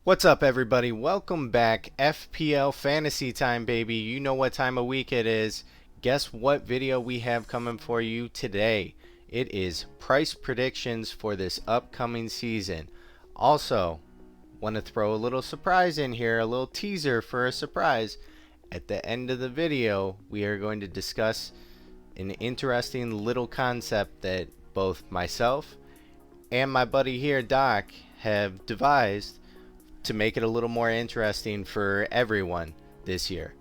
What's up, everybody? Welcome back. FPL Fantasy Time, baby. You know what time of week it is. Guess what video we have coming for you today? It is price predictions for this upcoming season. Also, want to throw a little surprise in here, a little teaser for a surprise. At the end of the video, we are going to discuss an interesting little concept that both myself and my buddy here, Doc, have devised to make it a little more interesting for everyone this year.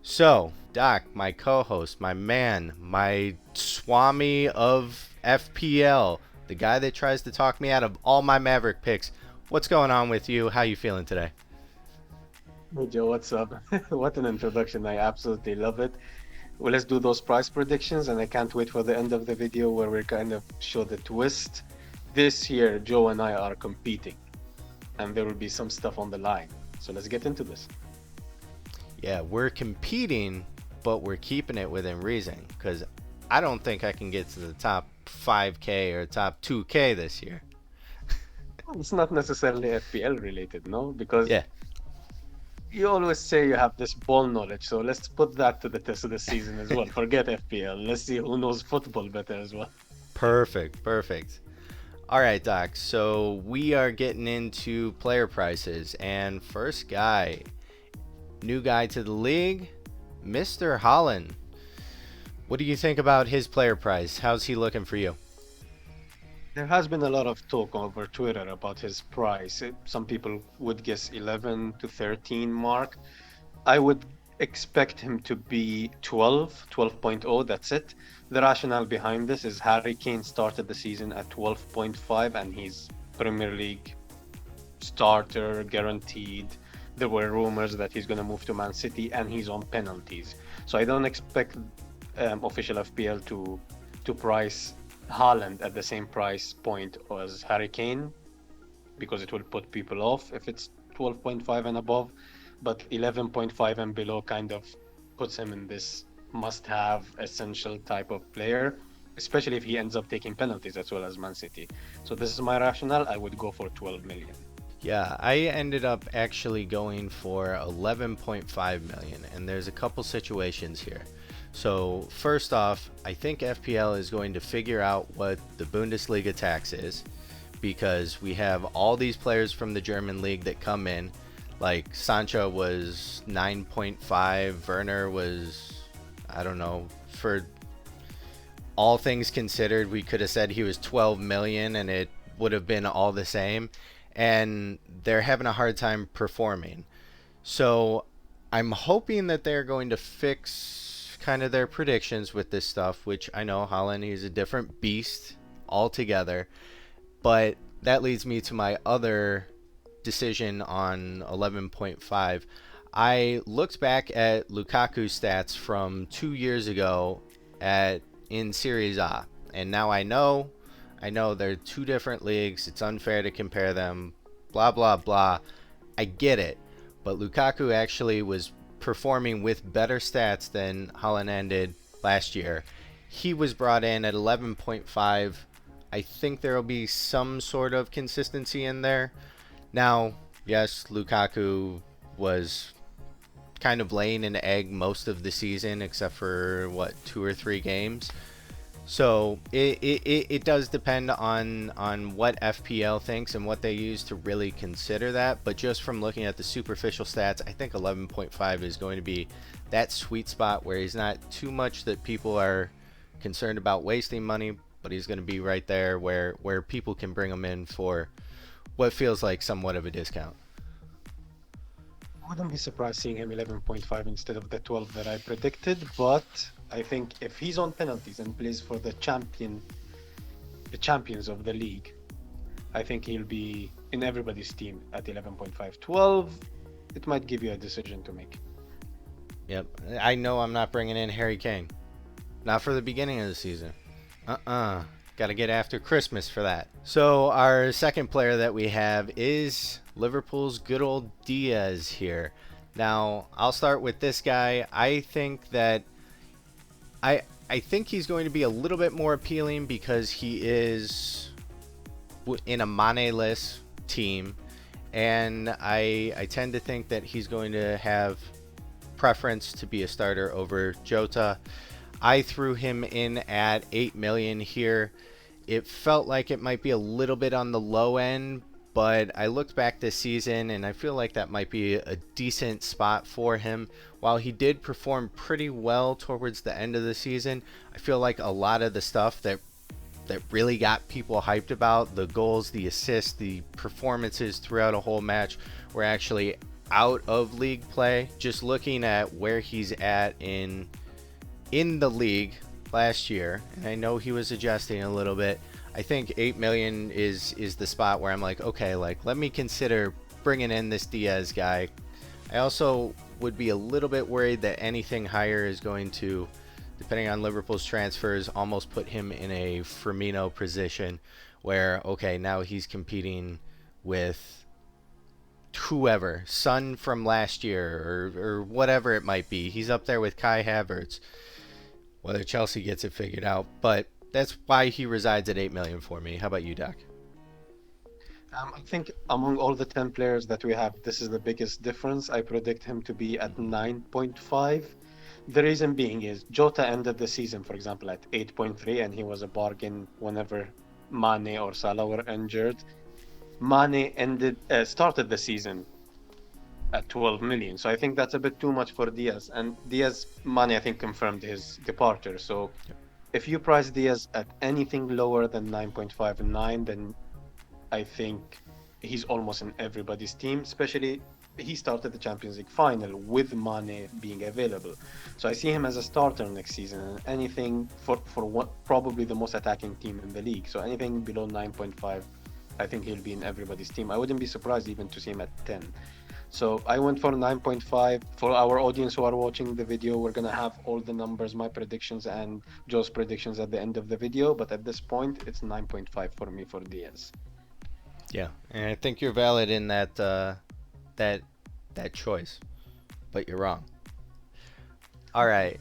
So, Doc, my co-host, my man, my swami of FPL, the guy that tries to talk me out of all my Maverick picks, what's going on with you? How you feeling today? Hey Joe, what's up? What an introduction. I absolutely love it. Well, let's do those price predictions, and I can't wait for the end of the video where we kind of show the twist. This year, Joe and I are competing, and there will be some stuff on the line. So let's get into this. Yeah, we're competing, but we're keeping it within reason because I don't think I can get to the top 5K or top 2K this year. It's not necessarily FPL related, no? Because Yeah, you always say you have this ball knowledge, so let's put that to the test of the season as well. Forget FPL. Let's see who knows football better as well. perfect, perfect. All right, Doc. So we are getting into player prices, and first guy, new guy to the league, Mr. Holland. What do you think about his player price? How's he looking for you? There has been a lot of talk over Twitter about his price. Some people would guess 11 to 13 mark. I would expect him to be 12, 12.0. That's it. The rationale behind this is Harry Kane started the season at 12.5 and he's Premier League starter guaranteed. There were rumors that he's going to move to Man City and he's on penalties. So I don't expect official FPL to price Haaland at the same price point as Harry Kane because it will put people off if it's 12.5 and above. But 11.5 and below kind of puts him in this must have essential type of player, especially if he ends up taking penalties as well as Man City. So this is my rationale. I would go for 12 million. Yeah, I ended up actually going for 11.5 million, and there's a couple situations here. So, first off, I think FPL is going to figure out what the Bundesliga tax is because we have all these players from the German league that come in. Like Sancho was 9.5, Werner was, I don't know, for all things considered, we could have said he was 12 million and it would have been all the same. And they're having a hard time performing. So I'm hoping that they're going to fix kind of their predictions with this stuff, which I know Holland, he's a different beast altogether. But that leads me to my other decision on 11.5. I looked back at Lukaku's stats from 2 years ago at in Series A, and now I know they're two different leagues. It's unfair to compare them. Blah blah blah. I get it, but Lukaku actually was performing with better stats than Haaland ended last year. He was brought in at 11.5. I think there will be some sort of consistency in there. Now, yes, Lukaku was kind of laying an egg most of the season, except for what, 2 or 3 games. So it does depend on what FPL thinks and what they use to really consider that. But just from looking at the superficial stats, I think 11.5 is going to be that sweet spot where he's not too much that people are concerned about wasting money, but he's going to be right there where people can bring him in for what feels like somewhat of a discount. I wouldn't be surprised seeing him 11.5 instead of the 12 that I predicted, but I think if he's on penalties and plays for the champions of the league, I think he'll be in everybody's team at 11.5. 12, it might give you a decision to make. Yep, I know I'm not bringing in Harry Kane. Not for the beginning of the season. Got to get after Christmas for that. So our second player that we have is Liverpool's good old Diaz here. Now, I'll start with this guy. I think he's going to be a little bit more appealing because he is in a Mane-less team and I tend to think that he's going to have preference to be a starter over Jota. I threw him in at 8 million here. It felt like it might be a little bit on the low end, but I looked back this season and I feel like that might be a decent spot for him. While he did perform pretty well towards the end of the season, I feel like a lot of the stuff that really got people hyped about, the goals, the assists, the performances throughout a whole match, were actually out of league play. Just looking at where he's at in the league last year, and I know he was adjusting a little bit. I think 8 million is the spot where I'm like, okay, like let me consider bringing in this Diaz guy. I also would be a little bit worried that anything higher is going to, depending on Liverpool's transfers, almost put him in a Firmino position where, okay, now he's competing with whoever, Son from last year or whatever it might be. He's up there with Kai Havertz, whether Chelsea gets it figured out. But that's why he resides at 8 million for me. How about you, Doc? I think among all the 10 players that we have, this is the biggest difference. I predict him to be at 9.5. The reason being is Jota ended the season, for example, at 8.3, and he was a bargain whenever Mane or Salah were injured. Mane started the season at 12 million. So I think that's a bit too much for Diaz. And Diaz, Mane, I think, confirmed his departure. So if you price Diaz at anything lower than 9.5 and 9, then I think he's almost in everybody's team, especially he started the Champions League final with Mane being available. So I see him as a starter next season, and anything for what probably the most attacking team in the league. So anything below 9.5, I think he'll be in everybody's team. I wouldn't be surprised even to see him at 10. So I went for 9.5. For our audience who are watching the video, we're going to have all the numbers, my predictions and Joe's predictions at the end of the video. But at this point, it's 9.5 for me for Diaz. Yeah, and I think you're valid in that choice, but you're wrong. All right,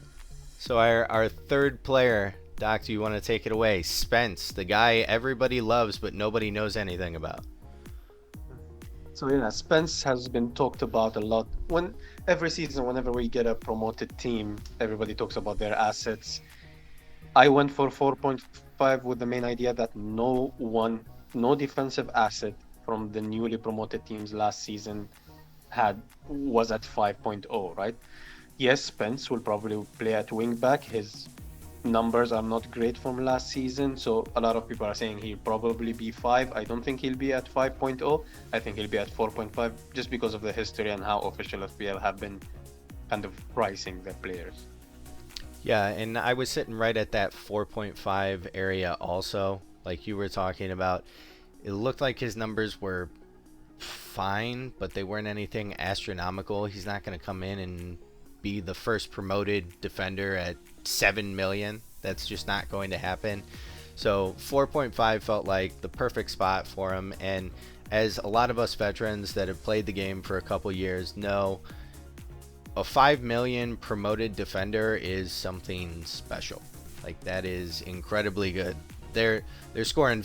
so our third player, Doc, do you want to take it away? Spence, the guy everybody loves but nobody knows anything about. So yeah, Spence has been talked about a lot. When every season, whenever we get a promoted team, everybody talks about their assets. I went for 4.5 with the main idea that no defensive asset from the newly promoted teams last season was at 5.0, right? Yes, Spence will probably play at wing back. His numbers are not great from last season, so a lot of people are saying he'll probably be 5. I don't think he'll be at 5.0. I think he'll be at 4.5 just because of the history and how official FPL have been kind of pricing their players. Yeah, and I was sitting right at that 4.5 area also, like you were talking about. It looked like his numbers were fine, but they weren't anything astronomical. He's not going to come in and be the first promoted defender at 7 million. That's just not going to happen. So 4.5 felt like the perfect spot for him, and as a lot of us veterans that have played the game for a couple years know, a 5 million promoted defender is something special. Like, that is incredibly good. They're scoring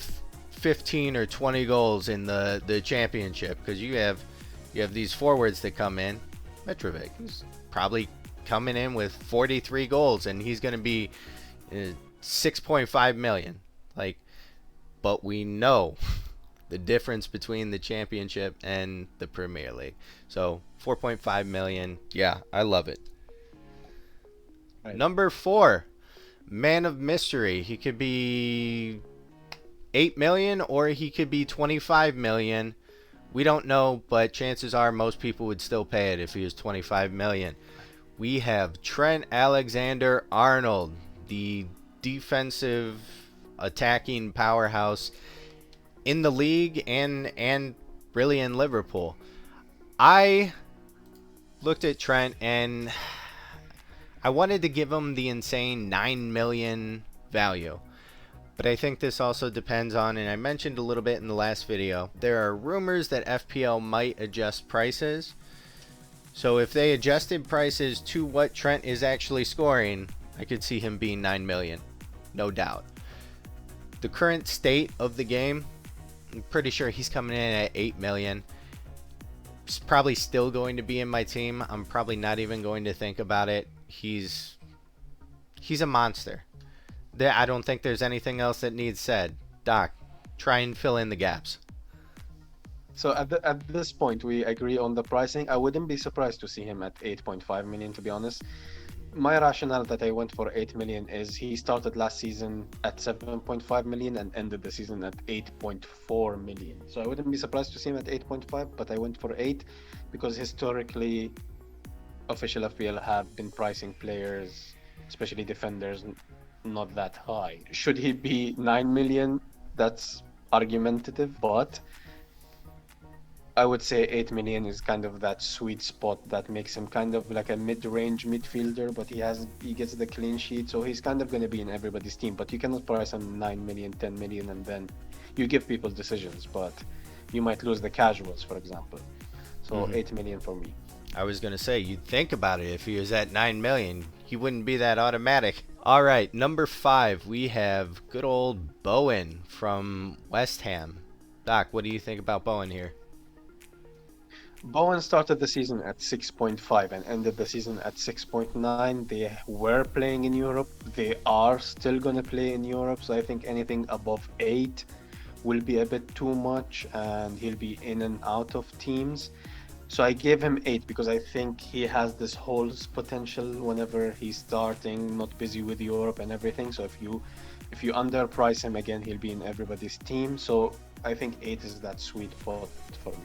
15 or 20 goals in the championship, because you have these forwards that come in. Mitrovic is probably coming in with 43 goals, and he's going to be 6.5 million. Like, but we know the difference between the championship and the Premier League. So 4.5 million, yeah, I love it. Right. Number 4, man of mystery. He could be 8 million or he could be 25 million. We don't know, but chances are most people would still pay it if he was 25 million. We have Trent Alexander-Arnold, the defensive attacking powerhouse in the league and really in Liverpool. I looked at Trent and I wanted to give him the insane 9 million value. But I think this also depends on, and I mentioned a little bit in the last video, there are rumors that FPL might adjust prices. So if they adjusted prices to what Trent is actually scoring, I could see him being 9 million, no doubt. The current state of the game, I'm pretty sure he's coming in at 8 million. probably still going to be in my team. I'm probably not even going to think about it. He's a monster. I don't think there's anything else that needs said. Doc, try and fill in the gaps. So at this point, we agree on the pricing. I wouldn't be surprised to see him at 8.5 million, to be honest. My rationale that I went for 8 million is he started last season at 7.5 million and ended the season at 8.4 million. So I wouldn't be surprised to see him at 8.5, but I went for 8 because historically, official FPL have been pricing players, especially defenders, not that high. Should he be 9 million? That's argumentative, but I would say 8 million is kind of that sweet spot that makes him kind of like a mid-range midfielder, but he gets the clean sheet, so he's kind of going to be in everybody's team. But you cannot price him 9 million, 10 million, and then you give people decisions, but you might lose the casuals, for example. So Mm-hmm. 8 million for me. I was going to say, you'd think about it if he was at 9 million. He wouldn't be that automatic. All right, number 5, we have good old Bowen from West Ham. Doc, what do you think about Bowen here? Bowen started the season at 6.5 and ended the season at 6.9. They were playing in Europe. They are still going to play in Europe. So I think anything above 8 will be a bit too much and he'll be in and out of teams. So I gave him 8 because I think he has this whole potential whenever he's starting, not busy with Europe and everything. So if you underprice him again, he'll be in everybody's team. So I think 8 is that sweet spot for me.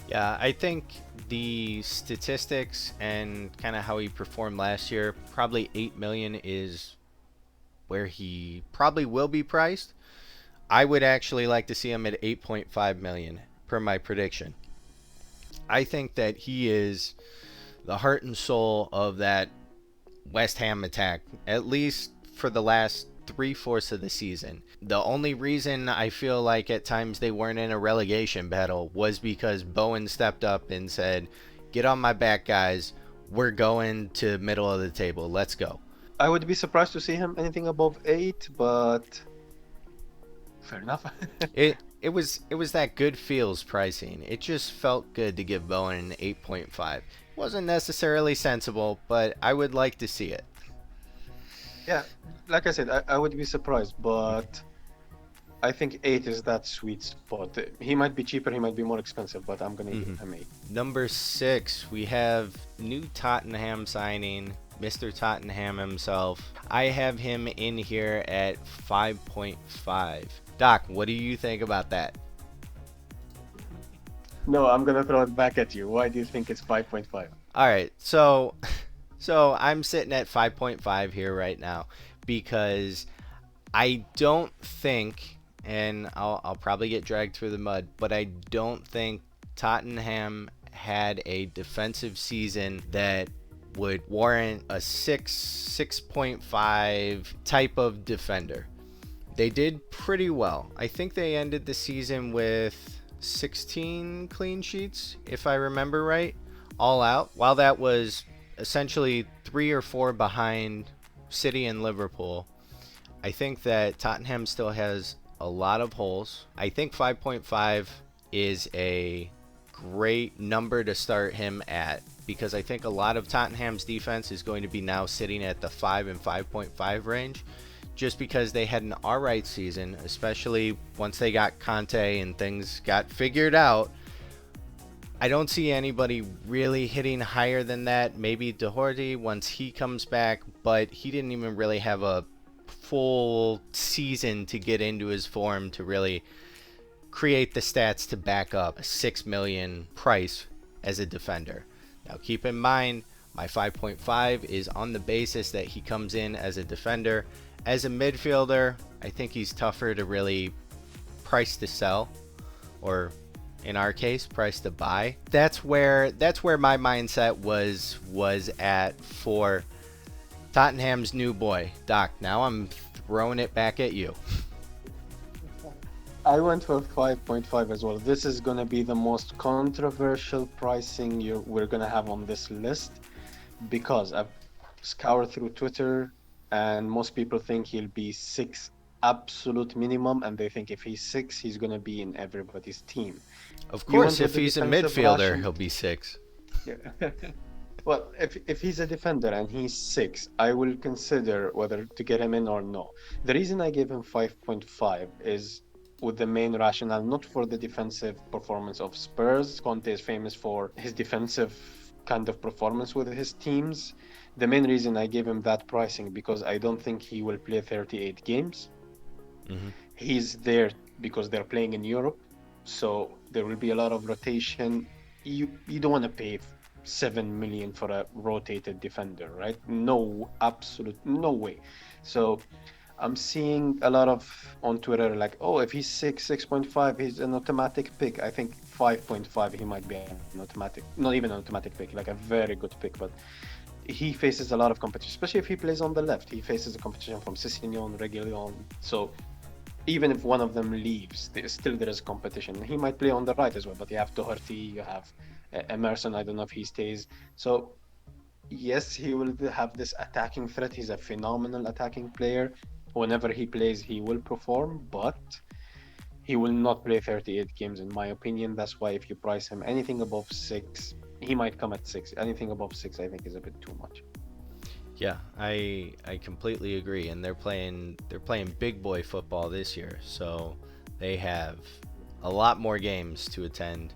Yeah, I think the statistics and kind of how he performed last year, probably 8 million is where he probably will be priced. I would actually like to see him at 8.5 million per my prediction. I think that he is the heart and soul of that West Ham attack, at least for the last three-fourths of the season. The only reason I feel like at times they weren't in a relegation battle was because Bowen stepped up and said, "Get on my back, guys. We're going to middle of the table. Let's go." I would be surprised to see him anything above 8, but fair enough. It was that good feels pricing. It just felt good to give Bowen an 8.5. Wasn't necessarily sensible, but I would like to see it. Yeah, like I said, I would be surprised, but I think 8 is that sweet spot. He might be cheaper, he might be more expensive, but I'm gonna give Mm-hmm. him 8. Number 6, we have new Tottenham signing, Mr. Tottenham himself. I have him in here at 5.5. Doc, what do you think about that? No, I'm gonna throw it back at you. Why do you think it's 5.5? All right, so I'm sitting at 5.5 here right now because I don't think, and I'll probably get dragged through the mud, but I don't think Tottenham had a defensive season that would warrant a 6.5 type of defender. They did pretty well. I think they ended the season with 16 clean sheets, if I remember right, all out. While that was essentially 3 or 4 behind City and Liverpool, I think that Tottenham still has a lot of holes. I think 5.5 is a great number to start him at because I think a lot of Tottenham's defense is going to be now sitting at the 5 and 5.5 range just because they had an alright season, especially once they got Conte and things got figured out. I don't see anybody really hitting higher than that. Maybe Doherty once he comes back, but he didn't even really have a full season to get into his form to really create the stats to back up a 6 million price as a defender. Now keep in mind my 5.5 is on the basis that he comes in as a defender. As a midfielder, I think he's tougher to really price to sell, or in our case, price to buy. That's where my mindset was at for Tottenham's new boy, Doc. Now I'm throwing it back at you. I went for 5.5 as well. This is gonna be the most controversial pricing we're gonna have on this list because I've scoured through Twitter and most people think he'll be 6 absolute minimum, and they think if he's six, he's gonna be in everybody's team. Of You course, went with if the he's a defensive midfielder, ration. he'll be six. Yeah. Well, if he's a defender and he's six, I will consider whether to get him in or no. The reason I gave him 5.5 is with the main rationale, not for the defensive performance of Spurs. Conte is famous for his defensive kind of performance with his teams. The main reason I gave him that pricing because I don't think he will play 38 games. Hmm. He's there because they're playing in Europe, so there will be a lot of rotation. You don't want to pay 7 million for a rotated defender, right? No, absolute no way. So I'm seeing a lot of on Twitter like, oh, if he's 6.5, he's an automatic pick. I think 5.5, he might be an automatic, not even an automatic pick, like a very good pick, but he faces a lot of competition, especially if he plays on the left. He faces the competition from Sessegnon, Reguilon. So even if one of them leaves, still there is competition. He might play on the right as well, but you have Doherty, you have Emerson. I don't know if he stays. So yes, he will have this attacking threat. He's a phenomenal attacking player. Whenever he plays, he will perform, but he will not play 38 games, in my opinion. That's why if you price him anything above six, he might come at six. Anything above six, I think, is a bit too much. Yeah, I completely agree. And they're playing big boy football this year, so they have a lot more games to attend.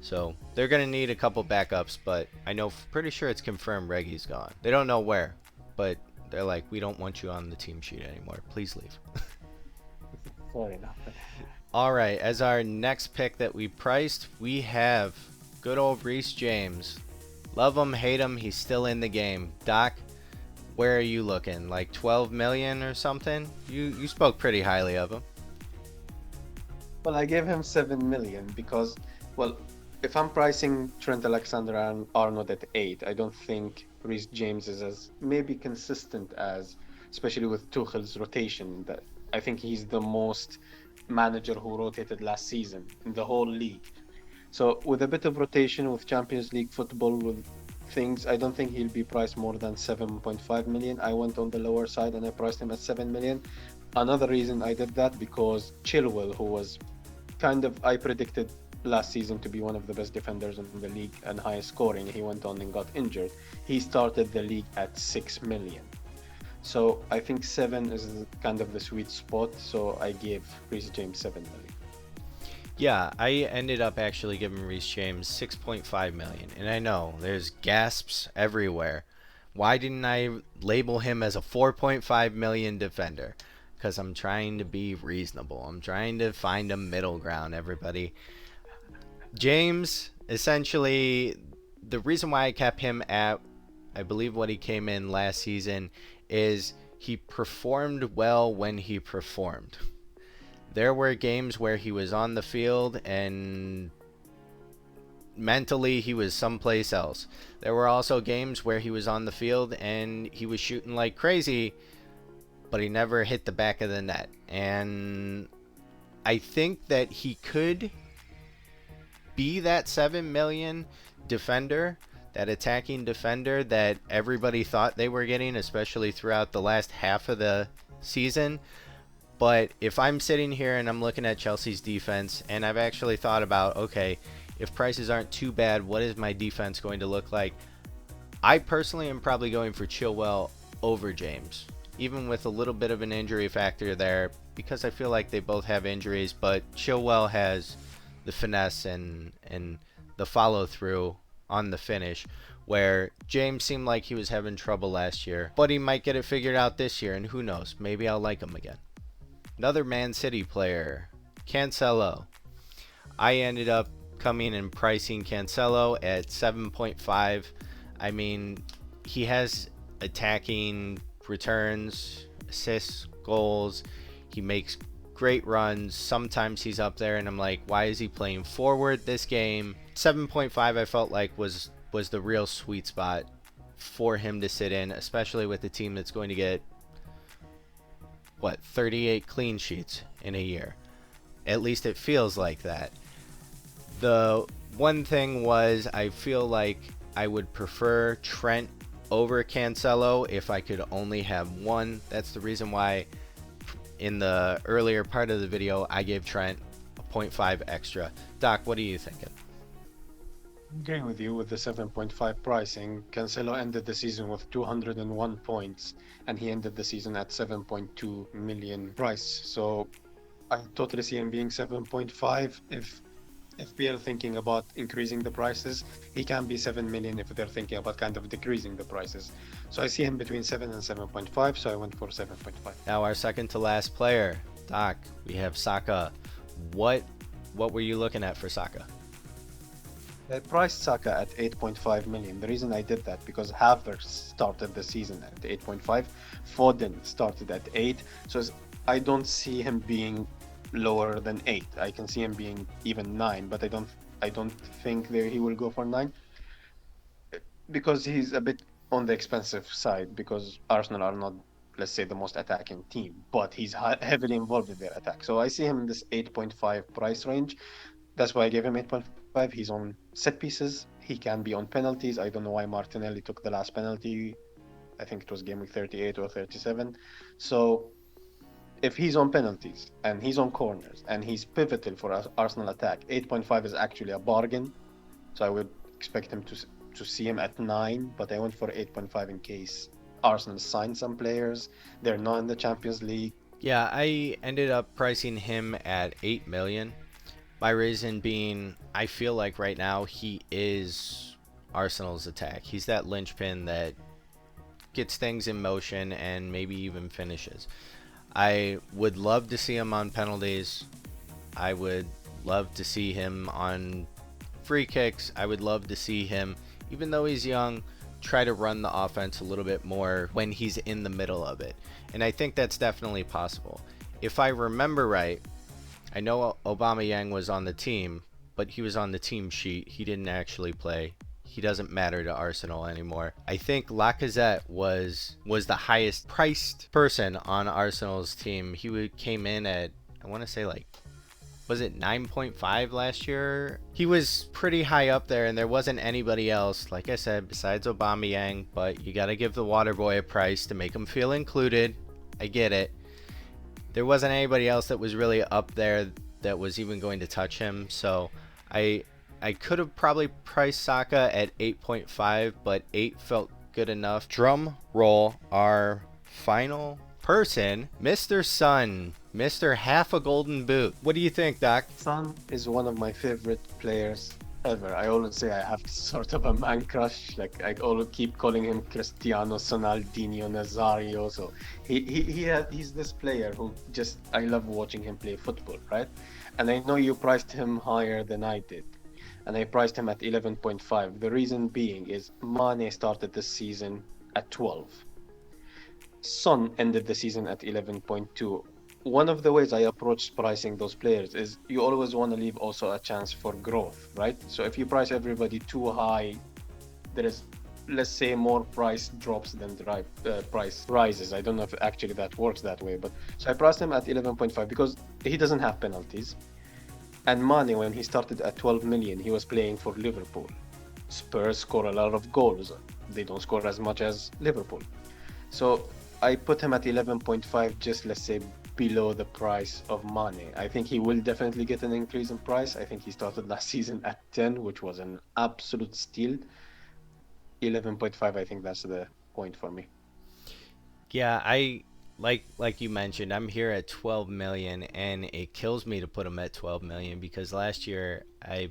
So they're gonna need a couple backups, but I know pretty sure it's confirmed Reggie's gone. They don't know where, but they're like, we don't want you on the team sheet anymore. Please leave. Fair enough. All right, as our next pick that we priced, we have good old Reece James. Love him, hate him, he's still in the game. Doc, where are you looking? Like 12 million or something? You spoke pretty highly of him. Well, I gave him 7 million because, well, if I'm pricing Trent Alexander and Arnold at eight, I don't think Reece James is as maybe consistent as, especially with Tuchel's rotation. That I think he's the most manager who rotated last season in the whole league. So with a bit of rotation with Champions League football with things, I don't think he'll be priced more than 7.5 million. I went on the lower side and I priced him at 7 million. Another reason I did that because Chilwell, who was kind of I predicted last season to be one of the best defenders in the league and highest scoring. He went on and got injured. He started the league at 6 million. So I think seven is kind of the sweet spot. So I gave Reece James 7 million. Yeah, I ended up actually giving Reece James 6.5 million. And I know there's gasps everywhere. Why didn't I label him as a 4.5 million defender? Because I'm trying to be reasonable. I'm trying to find a middle ground, everybody. James, essentially, the reason why I kept him at, I believe, what he came in last season is he performed well when he performed. There were games where he was on the field and mentally he was someplace else. There were also games where he was on the field and he was shooting like crazy, but he never hit the back of the net. And I think that he could be that 7 million defender, that attacking defender that everybody thought they were getting, especially throughout the last half of the season. But if I'm sitting here and I'm looking at Chelsea's defense, and I've actually thought about, okay, if prices aren't too bad, what is my defense going to look like? I personally am probably going for Chilwell over James, even with a little bit of an injury factor there, because I feel like they both have injuries, but Chilwell has the finesse and the follow through on the finish, where James seemed like he was having trouble last year, but he might get it figured out this year, and who knows, maybe I'll like him again. Another Man City player, Cancelo. I ended up coming and pricing Cancelo at 7.5. I mean, he has attacking returns, assists, goals. He makes great runs. Sometimes he's up there and I'm like, why is he playing forward this game? 7.5 I felt like was the real sweet spot for him to sit in, especially with a team that's going to get 38 clean sheets in a year. At least it feels like that. The one thing was I feel like I would prefer Trent over Cancelo if I could only have one. That's the reason why in the earlier part of the video, I gave Trent a point 0.5 extra. Doc, what are you thinking? Agreeing with you with the 7.5 pricing. Cancelo ended the season with 201 points, and he ended the season at 7.2 million price. So I totally see him being 7.5. If FPL thinking about increasing the prices, he can be 7 million if they're thinking about kind of decreasing the prices. So I see him between 7 and 7.5, so I went for 7.5. Now our second to last player, Doc, we have Saka. What were you looking at for Saka? I priced Saka at 8.5 million. The reason I did that because Havertz started the season at 8.5, Foden started at 8, so I don't see him being lower than 8. I can see him being even 9, but I don't think that he will go for 9 because he's a bit on the expensive side because Arsenal are not, let's say, the most attacking team, but he's heavily involved in their attack. So I see him in this 8.5 price range. That's why I gave him 8.5. He's on set pieces. He can be on penalties. I don't know why Martinelli took the last penalty. I think it was game week 38 or 37. So if he's on penalties and he's on corners and he's pivotal for Arsenal attack, 8.5 is actually a bargain. So I would expect him to see him at 9, but I went for 8.5 in case Arsenal signed some players. They're not in the Champions League. Yeah, I ended up pricing him at 8 million. My reason being, I feel like right now he is Arsenal's attack. He's that linchpin that gets things in motion and maybe even finishes. I would love to see him on penalties. I would love to see him on free kicks. I would love to see him, even though he's young, try to run the offense a little bit more when he's in the middle of it. And I think that's definitely possible. If I remember right, I know Aubameyang was on the team, but he was on the team sheet. He didn't actually play. He doesn't matter to Arsenal anymore. I think Lacazette was the highest priced person on Arsenal's team. He came in at, I want to say, like, was it 9.5 last year? He was pretty high up there, and there wasn't anybody else, like I said, besides Aubameyang. But you got to give the water boy a price to make him feel included. I get it. There wasn't anybody else that was really up there that was even going to touch him. So I could have probably priced Saka at 8.5, but 8 felt good enough. Drum roll, our final person, Mr. Son, Mr. Half a Golden Boot. What do you think, Doc? Son is one of my favorite players ever. I always say I have sort of a man crush. Like I always keep calling him Cristiano Ronaldinho Nazario. So he's this player who just I love watching him play football, right? And I know you priced him higher than I did. And I priced him at 11.5. The reason being is Mane started this season at 12. Son ended the season at 11.2. One of the ways I approach pricing those players is you always want to leave also a chance for growth, right? So if you price everybody too high, there is, let's say, more price drops than the price rises. I don't know if actually that works that way, but so I priced him at 11.5 because he doesn't have penalties. And Mane, when he started at 12 million, he was playing for Liverpool. Spurs score a lot of goals. They don't score as much as Liverpool. So I put him at 11.5, just let's say below the price of Mane. I think he will definitely get an increase in price. I think he started last season at 10, which was an absolute steal. 11.5, I think that's the point for me. Yeah, I like you mentioned, I'm here at 12 million, and it kills me to put him at 12 million because last year I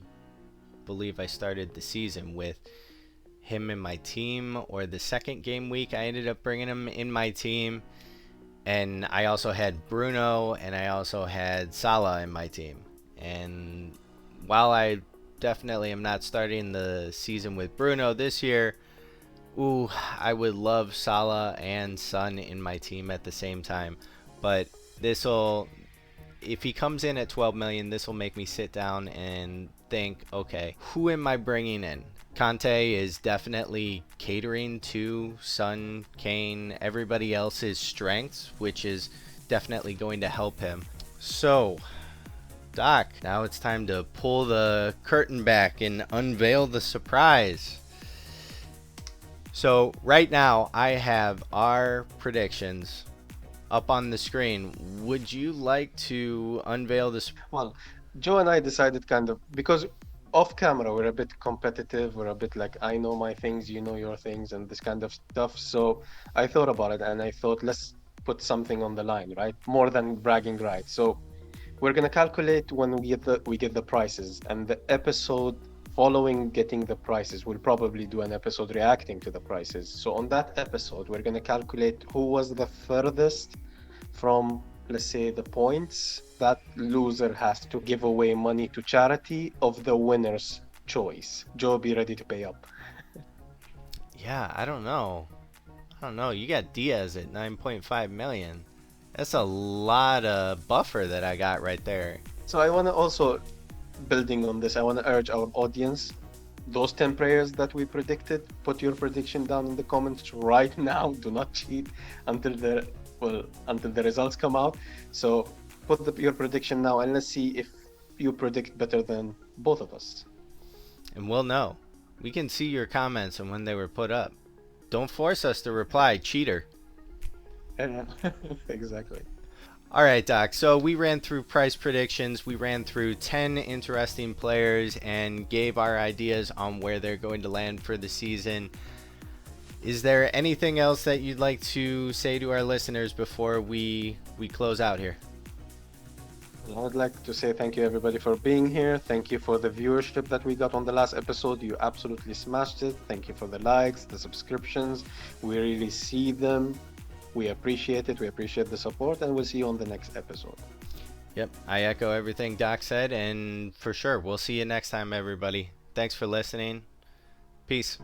believe I started the season with him in my team, or the second game week I ended up bringing him in my team, and I also had Bruno and I also had Salah in my team. And while I definitely am not starting the season with Bruno this year, ooh, I would love Salah and Son in my team at the same time. But this'll, if he comes in at 12 million, this will make me sit down and think, okay, who am I bringing in? Conte is definitely catering to Son, Kane, everybody else's strengths, which is definitely going to help him. So, Doc, now it's time to pull the curtain back and unveil the surprise. So right now I have our predictions up on the screen. Would you like to unveil this? Well, Joe and I decided kind of because off camera we're a bit competitive, we're a bit like I know my things, you know your things, and this kind of stuff. So I thought about it and I thought let's put something on the line, right? More than bragging rights. So we're gonna calculate when we get the prices, and the episode following getting the prices, we'll probably do an episode reacting to the prices. So on that episode, we're gonna calculate who was the furthest from, let's say, the points that loser has to give away money to charity of the winner's choice. Joe, be ready to pay up. Yeah, I don't know. I don't know. You got Diaz at 9.5 million. That's a lot of buffer that I got right there. So I want to also, building on this, I want to urge our audience, those 10 players that we predicted, put your prediction down in the comments right now. Do not cheat until the results come out. So put your prediction now and let's see if you predict better than both of us. And we'll know. We can see your comments and when they were put up. Don't force us to reply, cheater. Yeah, exactly. All right, Doc. So we ran through price predictions. We ran through 10 interesting players and gave our ideas on where they're going to land for the season. Is there anything else that you'd like to say to our listeners before we close out here? I would like to say thank you everybody for being here. Thank you for the viewership that we got on the last episode. You absolutely smashed it. Thank you for the likes, the subscriptions. We really see them. We appreciate it. We appreciate the support, and we'll see you on the next episode. Yep, I echo everything Doc said, and for sure, we'll see you next time, everybody. Thanks for listening. Peace.